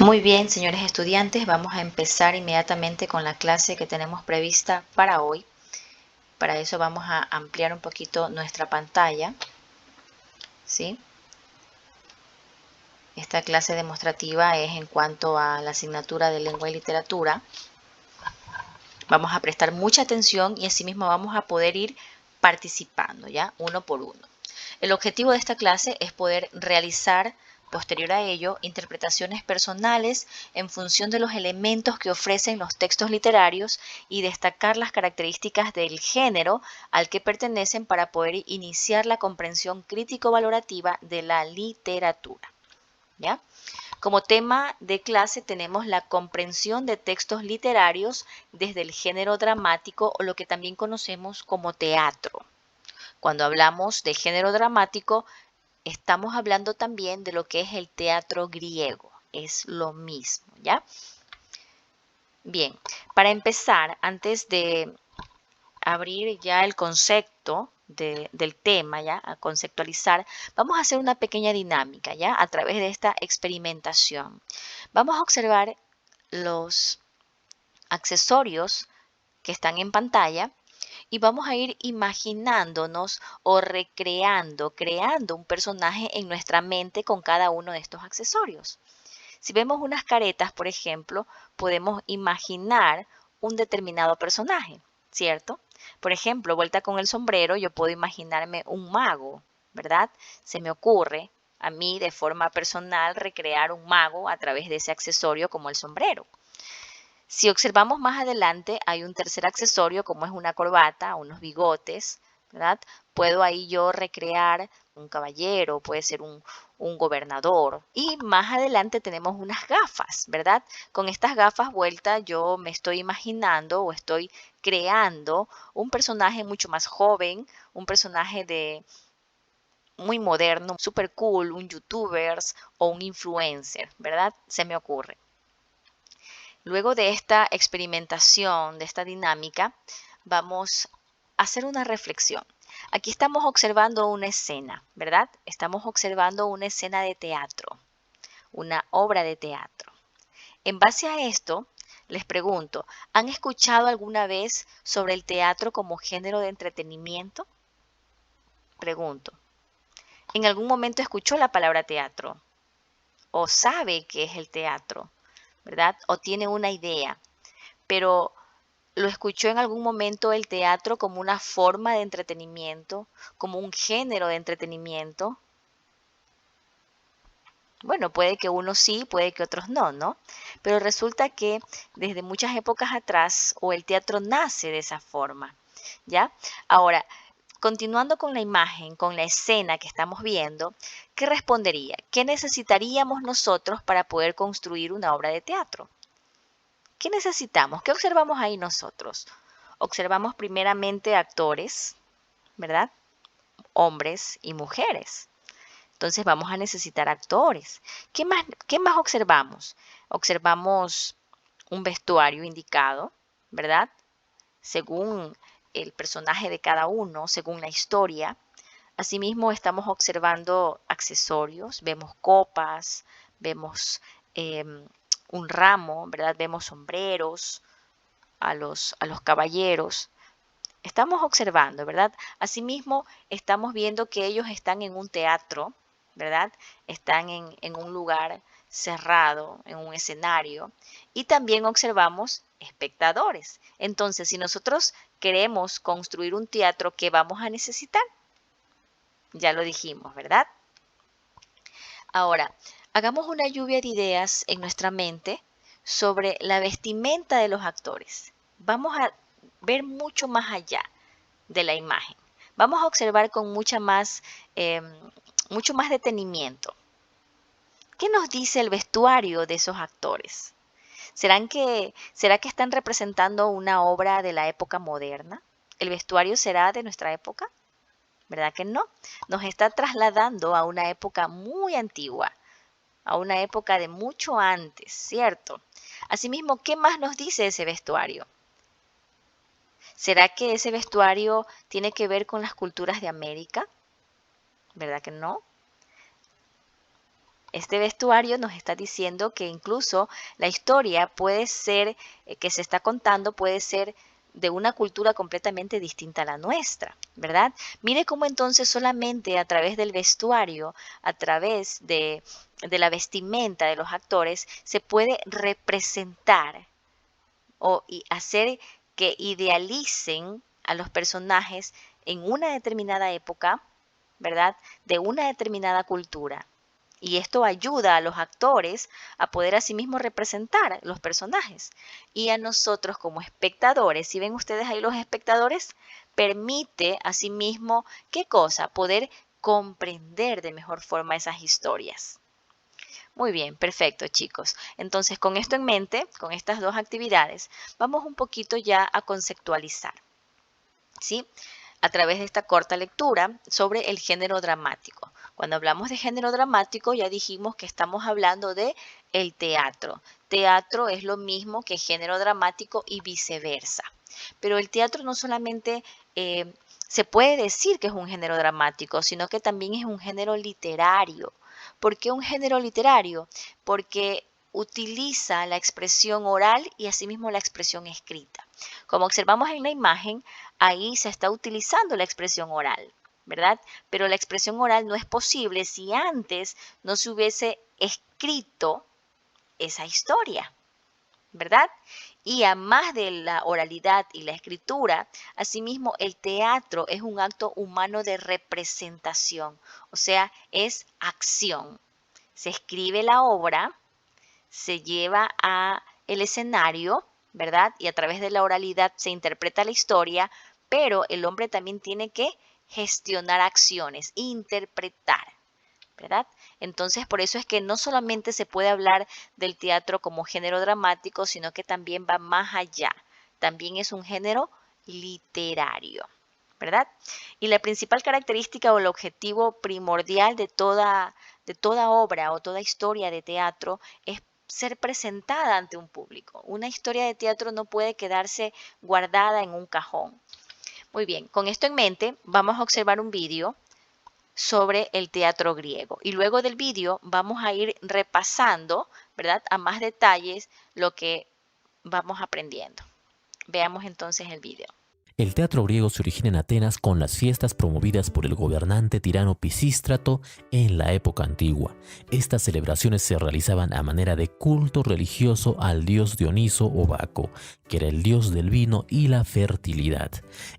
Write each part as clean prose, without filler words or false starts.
Muy bien, señores estudiantes, vamos a empezar inmediatamente con la clase que tenemos prevista para hoy. Para eso vamos a ampliar un poquito nuestra pantalla, ¿sí? Esta clase demostrativa es en cuanto a la asignatura de lengua y literatura. Vamos a prestar mucha atención y asimismo vamos a poder ir participando, ¿ya? Uno por uno. El objetivo de esta clase es poder realizar, posterior a ello, interpretaciones personales en función de los elementos que ofrecen los textos literarios y destacar las características del género al que pertenecen para poder iniciar la comprensión crítico-valorativa de la literatura, ¿ya? Como tema de clase tenemos la comprensión de textos literarios desde el género dramático o lo que también conocemos como teatro. Cuando hablamos de género dramático, estamos hablando también de lo que es el teatro griego. Es lo mismo, ¿ya? Bien, para empezar, antes de abrir ya el concepto del tema, ya, a conceptualizar, vamos a hacer una pequeña dinámica, ya, a través de esta experimentación. Vamos a observar los accesorios que están en pantalla y vamos a ir imaginándonos o recreando, creando un personaje en nuestra mente con cada uno de estos accesorios. Si vemos unas caretas, por ejemplo, podemos imaginar un determinado personaje, ¿cierto? Por ejemplo, vuelta con el sombrero, yo puedo imaginarme un mago, ¿verdad? Se me ocurre a mí de forma personal recrear un mago a través de ese accesorio como el sombrero. Si observamos más adelante, hay un tercer accesorio como es una corbata, unos bigotes, ¿verdad? Puedo ahí yo recrear un caballero, puede ser un gobernador. Y más adelante tenemos unas gafas, ¿verdad? Con estas gafas vueltas yo me estoy imaginando o estoy creando un personaje mucho más joven, un personaje de muy moderno, super cool, un youtuber o un influencer, ¿verdad? Se me ocurre. Luego de esta experimentación, de esta dinámica, vamos a hacer una reflexión. Aquí estamos observando una escena, ¿verdad? Estamos observando una escena de teatro, una obra de teatro. En base a esto, les pregunto, ¿han escuchado alguna vez sobre el teatro como género de entretenimiento? Pregunto, ¿en algún momento escuchó la palabra teatro? ¿O sabe qué es el teatro? ¿Verdad? ¿O tiene una idea? Pero ¿lo escuchó en algún momento el teatro como una forma de entretenimiento, como un género de entretenimiento? Bueno, puede que unos sí, puede que otros no, ¿no? Pero resulta que desde muchas épocas atrás, o el teatro nace de esa forma, ¿ya? Ahora, continuando con la imagen, con la escena que estamos viendo, ¿qué respondería? ¿Qué necesitaríamos nosotros para poder construir una obra de teatro? ¿Qué necesitamos? ¿Qué observamos ahí nosotros? Observamos primeramente actores, ¿verdad? Hombres y mujeres. Entonces vamos a necesitar actores. ¿Qué más observamos? Observamos un vestuario indicado, ¿verdad? Según el personaje de cada uno, según la historia. Asimismo, estamos observando accesorios, vemos copas, vemos un ramo, ¿verdad? Vemos sombreros, a los caballeros. Estamos observando, ¿verdad? Asimismo, estamos viendo que ellos están en un teatro, ¿verdad? Están en un lugar cerrado, en un escenario. Y también observamos espectadores. Entonces, si nosotros queremos construir un teatro, ¿qué vamos a necesitar? Ya lo dijimos, ¿verdad? Ahora, hagamos una lluvia de ideas en nuestra mente sobre la vestimenta de los actores. Vamos a ver mucho más allá de la imagen. Vamos a observar con eh, mucho más detenimiento. ¿Qué nos dice el vestuario de esos actores? ¿Será que están representando una obra de la época moderna? ¿El vestuario será de nuestra época? ¿Verdad que no? Nos está trasladando a una época muy antigua, a una época de mucho antes, ¿cierto? Asimismo, ¿qué más nos dice ese vestuario? ¿Será que ese vestuario tiene que ver con las culturas de América? ¿Verdad que no? Este vestuario nos está diciendo que incluso la historia puede ser, que se está contando, puede ser de una cultura completamente distinta a la nuestra, ¿verdad? Mire cómo entonces solamente a través del vestuario, a través de la vestimenta de los actores, se puede representar y hacer que idealicen a los personajes en una determinada época, ¿verdad? De una determinada cultura. Y esto ayuda a los actores a poder asimismo representar los personajes. Y a nosotros como espectadores, si ven ustedes ahí los espectadores, permite asimismo, ¿qué cosa? Poder comprender de mejor forma esas historias. Muy bien, perfecto, chicos. Entonces, con esto en mente, con estas dos actividades, vamos un poquito ya a conceptualizar, ¿sí? A través de esta corta lectura sobre el género dramático. Cuando hablamos de género dramático, ya dijimos que estamos hablando de el teatro. Teatro es lo mismo que género dramático y viceversa. Pero el teatro no solamente se puede decir que es un género dramático, sino que también es un género literario. ¿Por qué un género literario? Porque utiliza la expresión oral y asimismo la expresión escrita. Como observamos en la imagen, ahí se está utilizando la expresión oral, ¿verdad? Pero la expresión oral no es posible si antes no se hubiese escrito esa historia, ¿verdad? Y a más de la oralidad y la escritura, asimismo el teatro es un acto humano de representación, o sea, es acción. Se escribe la obra, se lleva a el escenario, ¿verdad? Y a través de la oralidad se interpreta la historia, pero el hombre también tiene que gestionar acciones, interpretar, ¿verdad? Entonces, por eso es que no solamente se puede hablar del teatro como género dramático, sino que también va más allá. También es un género literario, ¿verdad? Y la principal característica o el objetivo primordial de toda obra o toda historia de teatro es ser presentada ante un público. Una historia de teatro no puede quedarse guardada en un cajón. Muy bien, con esto en mente, vamos a observar un vídeo sobre el teatro griego. Y luego del vídeo vamos a ir repasando, ¿verdad? A más detalles lo que vamos aprendiendo. Veamos entonces el vídeo. El teatro griego se origina en Atenas con las fiestas promovidas por el gobernante tirano Pisístrato en la época antigua. Estas celebraciones se realizaban a manera de culto religioso al dios Dioniso o Baco, que era el dios del vino y la fertilidad.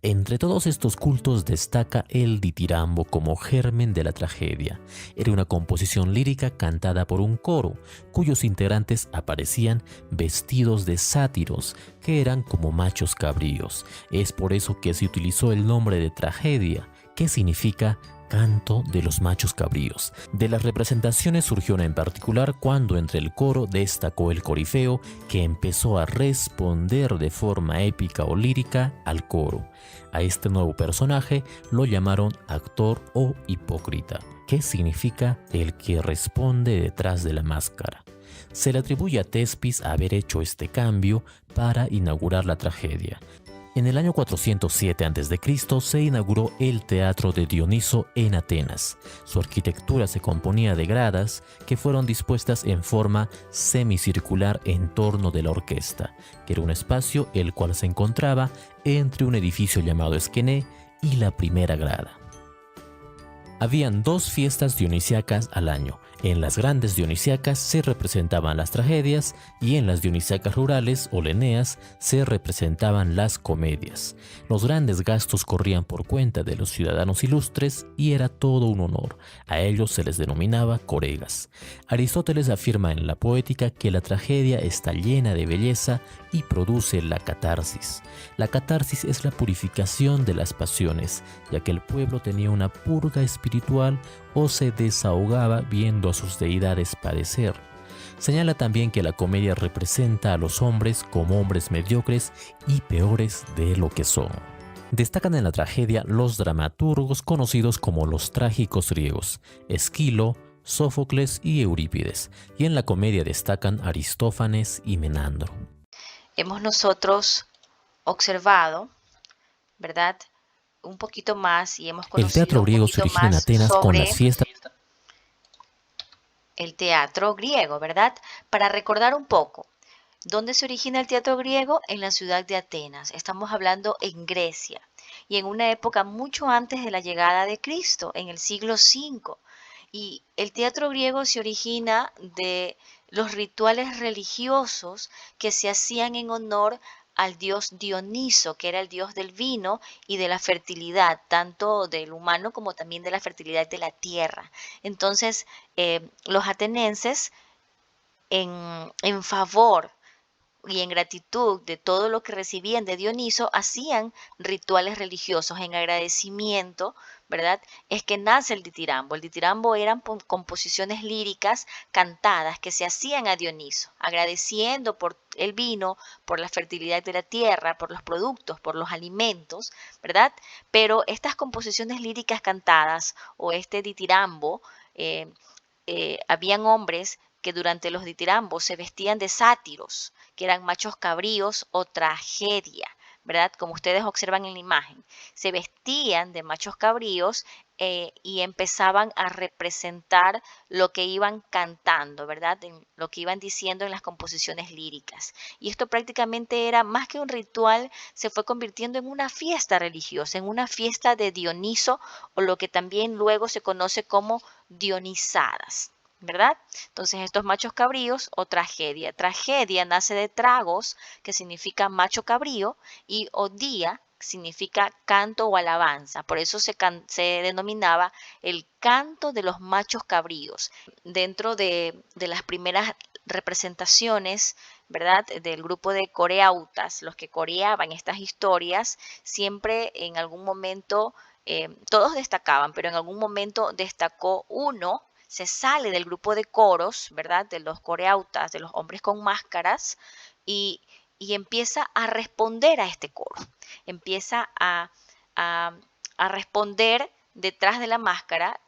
Entre todos estos cultos destaca el ditirambo como germen de la tragedia. Era una composición lírica cantada por un coro, cuyos integrantes aparecían vestidos de sátiros, que eran como machos cabríos. Es por eso que se utilizó el nombre de tragedia, que significa canto de los machos cabríos. De las representaciones surgió una en particular cuando entre el coro destacó el corifeo, que empezó a responder de forma épica o lírica al coro. A este nuevo personaje lo llamaron actor o hipócrita, que significa el que responde detrás de la máscara. Se le atribuye a Tespis haber hecho este cambio para inaugurar la tragedia. En el año 407 a.C. se inauguró el Teatro de Dioniso en Atenas. Su arquitectura se componía de gradas que fueron dispuestas en forma semicircular en torno de la orquesta, que era un espacio el cual se encontraba entre un edificio llamado Esquené y la primera grada. Habían dos fiestas dionisíacas al año. En las grandes dionisíacas se representaban las tragedias y en las dionisíacas rurales o leneas se representaban las comedias. Los grandes gastos corrían por cuenta de los ciudadanos ilustres y era todo un honor. A ellos se les denominaba coregas. Aristóteles afirma en la Poética que la tragedia está llena de belleza y produce la catarsis. La catarsis es la purificación de las pasiones, ya que el pueblo tenía una purga espiritual o se desahogaba viendo a sus deidades padecer. Señala también que la comedia representa a los hombres como hombres mediocres y peores de lo que son. Destacan en la tragedia los dramaturgos conocidos como los trágicos griegos, Esquilo, Sófocles y Eurípides, y en la comedia destacan Aristófanes y Menandro. Hemos nosotros observado, ¿verdad?, un poquito más y hemos conocido El teatro griego se origina en Atenas con las fiestas. el teatro griego, ¿verdad? Para recordar un poco, ¿dónde se origina el teatro griego? En la ciudad de Atenas. Estamos hablando en Grecia y en una época mucho antes de la llegada de Cristo, en el siglo V. Y el teatro griego se origina de los rituales religiosos que se hacían en honor al dios Dioniso, que era el dios del vino y de la fertilidad, tanto del humano como también de la fertilidad de la tierra. Entonces, los atenienses, en favor y en gratitud de todo lo que recibían de Dioniso, hacían rituales religiosos en agradecimiento, ¿verdad? Es que nace el ditirambo. El ditirambo eran composiciones líricas cantadas que se hacían a Dioniso, agradeciendo por el vino, por la fertilidad de la tierra, por los productos, por los alimentos, ¿verdad? Pero estas composiciones líricas cantadas o este ditirambo, habían hombres que durante los ditirambos se vestían de sátiros, que eran machos cabríos o tragedia, ¿verdad? Como ustedes observan en la imagen, se vestían de machos cabríos y empezaban a representar lo que iban cantando, ¿verdad? Lo que iban diciendo en las composiciones líricas. Y esto prácticamente era más que un ritual, se fue convirtiendo en una fiesta religiosa, en una fiesta de Dioniso, o lo que también luego se conoce como dionisadas, ¿verdad? Entonces estos machos cabríos o tragedia. Tragedia nace de tragos, que significa macho cabrío, y odía significa canto o alabanza. Por eso se denominaba el canto de los machos cabríos. Dentro de las primeras representaciones, ¿verdad? Del grupo de coreautas, los que coreaban estas historias, siempre en algún momento, todos destacaban, pero en algún momento destacó uno, se sale del grupo de coros, ¿verdad? De los coreautas, de los hombres con máscaras, y, y empieza a responder a este coro. Empieza a responder detrás de la máscara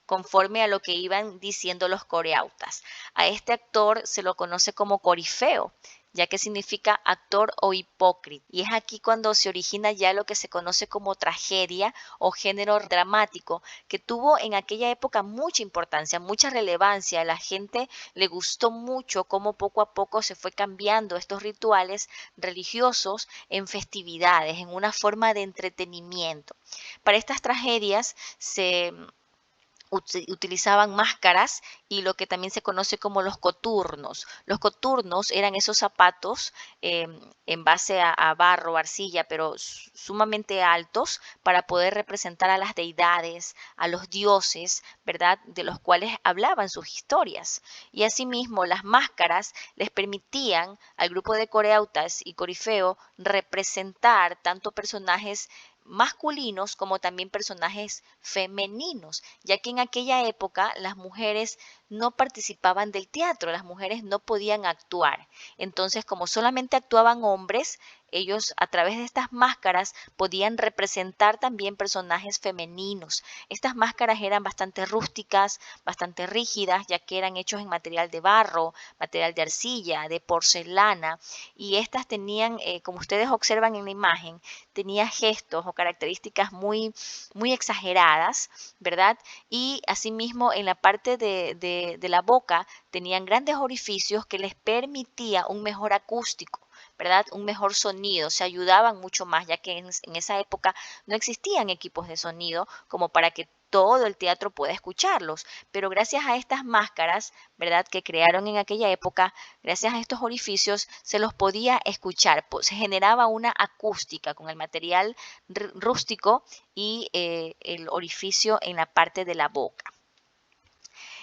conforme a lo que iban diciendo los coreautas. A este actor se lo conoce como corifeo, ya que significa actor o hipócrita. Y es aquí cuando se origina ya lo que se conoce como tragedia o género dramático, que tuvo en aquella época mucha importancia, mucha relevancia. A la gente le gustó mucho cómo poco a poco se fue cambiando estos rituales religiosos en festividades, en una forma de entretenimiento. Para estas tragedias se utilizaban máscaras y lo que también se conoce como los coturnos. Los coturnos eran esos zapatos en base a barro, arcilla, pero sumamente altos para poder representar a las deidades, a los dioses, ¿verdad? De los cuales hablaban sus historias. Y asimismo, las máscaras les permitían al grupo de coreautas y corifeo representar tanto personajes masculinos como también personajes femeninos, ya que en aquella época las mujeres no participaban del teatro, las mujeres no podían actuar. Entonces, como solamente actuaban hombres, ellos a través de estas máscaras podían representar también personajes femeninos. Estas máscaras eran bastante rústicas, bastante rígidas, ya que eran hechos en material de barro, material de arcilla, de porcelana, y estas tenían, como ustedes observan en la imagen, tenía gestos o características muy, muy exageradas, ¿verdad? Y asimismo en la parte de la boca tenían grandes orificios que les permitía un mejor acústico, ¿verdad? Un mejor sonido, se ayudaban mucho más, ya que en esa época no existían equipos de sonido como para que todo el teatro pueda escucharlos, pero gracias a estas máscaras, ¿verdad? Que crearon en aquella época, gracias a estos orificios, se los podía escuchar, se generaba una acústica con el material rústico y el orificio en la parte de la boca.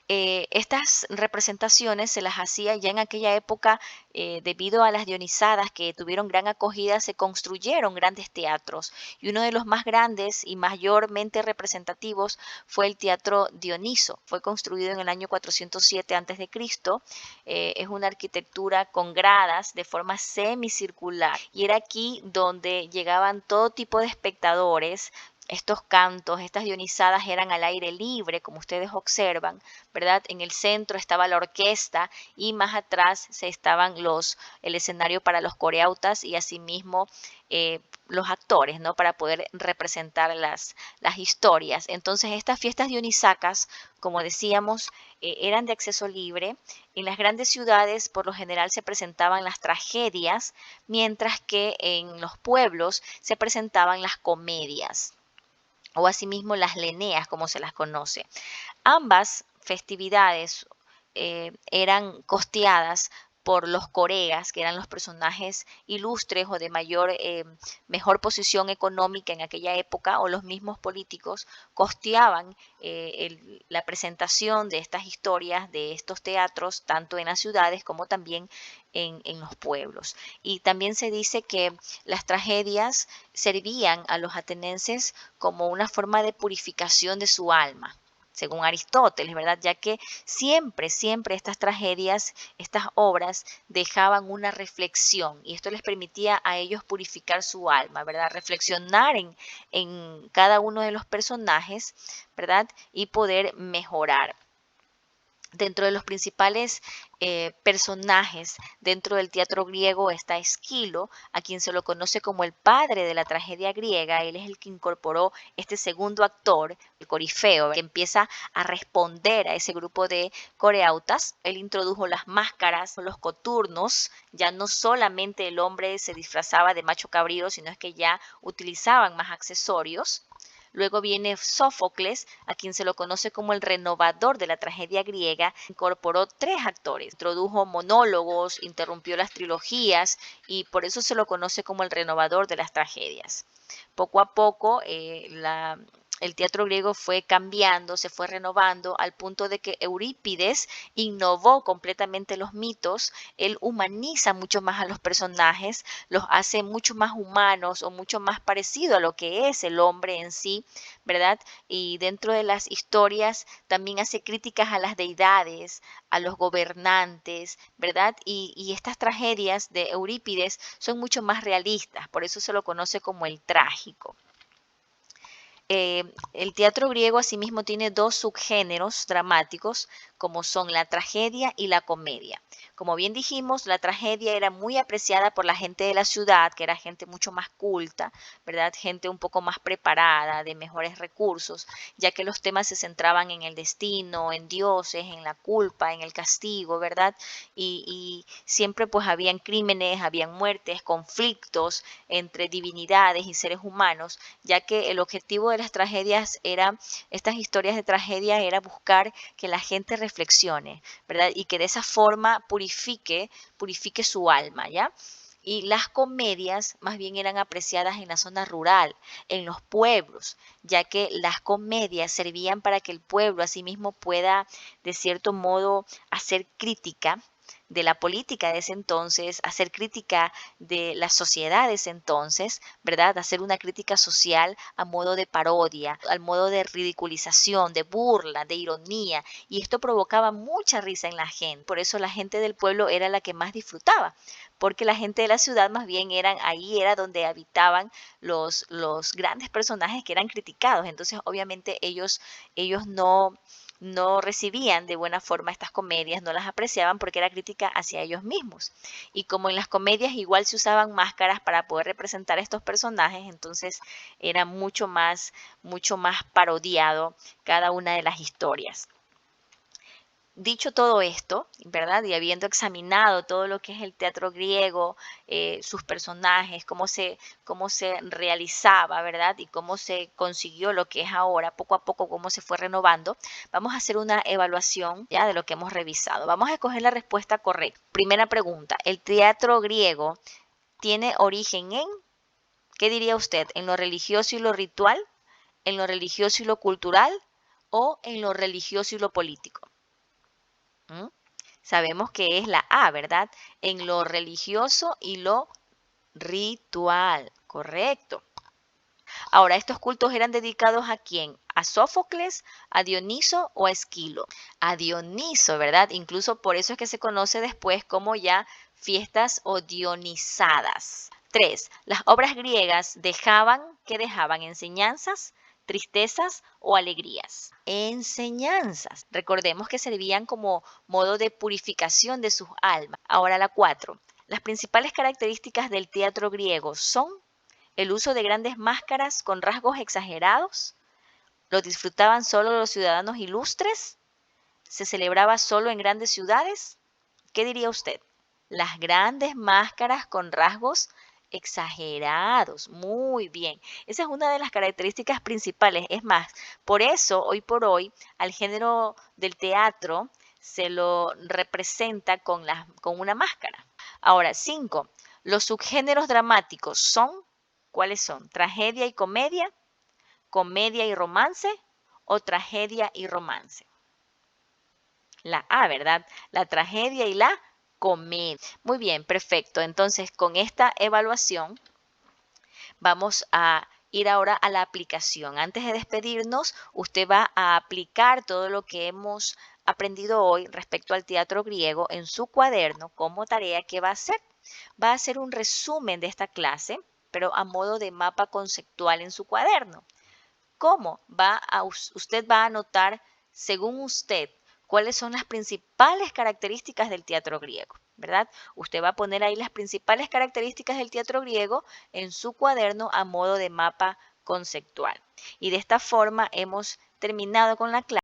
Estas representaciones se las hacía ya en aquella época, debido a las dionisadas que tuvieron gran acogida, se construyeron grandes teatros y uno de los más grandes y mayormente representativos fue el Teatro Dioniso. Fue construido en el año 407 a.C. Es una arquitectura con gradas de forma semicircular y era aquí donde llegaban todo tipo de espectadores, Estos cantos, estas dionisadas eran al aire libre, como ustedes observan, ¿verdad? En el centro estaba la orquesta y más atrás estaban el escenario para los coreautas y asimismo los actores, ¿no? Para poder representar las historias. Entonces, estas fiestas dionisacas, como decíamos, eran de acceso libre. En las grandes ciudades, por lo general, se presentaban las tragedias, mientras que en los pueblos se presentaban las comedias o asimismo las leneas, como se las conoce. Ambas festividades eran costeadas por los coreas, que eran los personajes ilustres o de mejor posición económica en aquella época, o los mismos políticos costeaban la presentación de estas historias, de estos teatros, tanto en las ciudades como también en los pueblos. Y también se dice que las tragedias servían a los atenienses como una forma de purificación de su alma, según Aristóteles, ¿verdad? Ya que siempre estas tragedias, estas obras dejaban una reflexión y esto les permitía a ellos purificar su alma, ¿verdad? Reflexionar en cada uno de los personajes, ¿verdad? Y poder mejorar. Dentro de los principales personajes dentro del teatro griego está Esquilo, a quien se lo conoce como el padre de la tragedia griega. Él es el que incorporó este segundo actor, el corifeo, que empieza a responder a ese grupo de coreautas. Él introdujo las máscaras, los coturnos. Ya no solamente el hombre se disfrazaba de macho cabrío, sino es que ya utilizaban más accesorios. Luego viene Sófocles, a quien se lo conoce como el renovador de la tragedia griega. Incorporó 3 actores, introdujo monólogos, interrumpió las trilogías y por eso se lo conoce como el renovador de las tragedias. Poco a poco el teatro griego fue cambiando, se fue renovando al punto de que Eurípides innovó completamente los mitos. Él humaniza mucho más a los personajes, los hace mucho más humanos o mucho más parecido a lo que es el hombre en sí, ¿verdad? Y dentro de las historias también hace críticas a las deidades, a los gobernantes, ¿verdad? Y estas tragedias de Eurípides son mucho más realistas, por eso se lo conoce como el trágico. El teatro griego asimismo tiene 2 subgéneros dramáticos, como son la tragedia y la comedia. Como bien dijimos, la tragedia era muy apreciada por la gente de la ciudad, que era gente mucho más culta, ¿verdad? Gente un poco más preparada, de mejores recursos, ya que los temas se centraban en el destino, en dioses, en la culpa, en el castigo, ¿verdad? Y siempre pues habían crímenes, habían muertes, conflictos entre divinidades y seres humanos, ya que el objetivo de las tragedias estas historias de tragedia era buscar que la gente reflexione, ¿verdad? Y que de esa forma purifique su alma, ¿ya? Y las comedias más bien eran apreciadas en la zona rural, en los pueblos, ya que las comedias servían para que el pueblo asimismo pueda, de cierto modo, hacer crítica de la política de ese entonces, hacer crítica de la sociedad de ese entonces, ¿verdad? Hacer una crítica social a modo de parodia, al modo de ridiculización, de burla, de ironía, y esto provocaba mucha risa en la gente. Por eso la gente del pueblo era la que más disfrutaba, porque la gente de la ciudad más bien ahí era donde habitaban los grandes personajes que eran criticados. Entonces, obviamente ellos no recibían de buena forma estas comedias, no las apreciaban porque era crítica hacia ellos mismos. Y como en las comedias igual se usaban máscaras para poder representar a estos personajes, entonces era mucho más parodiado cada una de las historias. Dicho todo esto, ¿verdad? Y habiendo examinado todo lo que es el teatro griego, sus personajes, cómo se realizaba, ¿verdad? Y cómo se consiguió lo que es ahora, poco a poco cómo se fue renovando, vamos a hacer una evaluación ya de lo que hemos revisado. Vamos a escoger la respuesta correcta. Primera pregunta, ¿el teatro griego tiene origen en, qué diría usted, en lo religioso y lo ritual, en lo religioso y lo cultural o en lo religioso y lo político? Sabemos que es la A, ¿verdad? En lo religioso y lo ritual, correcto. Ahora, ¿estos cultos eran dedicados a quién? ¿A Sófocles, a Dioniso o a Esquilo? A Dioniso, ¿verdad? Incluso por eso es que se conoce después como ya fiestas o dionisadas. 3. Las obras griegas ¿qué dejaban? Enseñanzas, tristezas o alegrías. Enseñanzas. Recordemos que servían como modo de purificación de sus almas. Ahora la 4. Las principales características del teatro griego son el uso de grandes máscaras con rasgos exagerados. ¿Lo disfrutaban solo los ciudadanos ilustres? ¿Se celebraba solo en grandes ciudades? ¿Qué diría usted? Las grandes máscaras con rasgos exagerados. Muy bien. Esa es una de las características principales. Es más, por eso, hoy por hoy, al género del teatro se lo representa con una máscara. Ahora, 5. Los subgéneros dramáticos son, ¿cuáles son? ¿Tragedia y comedia? ¿Comedia y romance? ¿O tragedia y romance? La A, ¿verdad? La tragedia y la comedia. Muy bien, perfecto. Entonces, con esta evaluación vamos a ir ahora a la aplicación. Antes de despedirnos, usted va a aplicar todo lo que hemos aprendido hoy respecto al teatro griego en su cuaderno como tarea. ¿Qué va a hacer? Va a hacer un resumen de esta clase, pero a modo de mapa conceptual en su cuaderno. ¿Cómo? Usted va a anotar, según usted, cuáles son las principales características del teatro griego, ¿verdad? Usted va a poner ahí las principales características del teatro griego en su cuaderno a modo de mapa conceptual. Y de esta forma hemos terminado con la clase.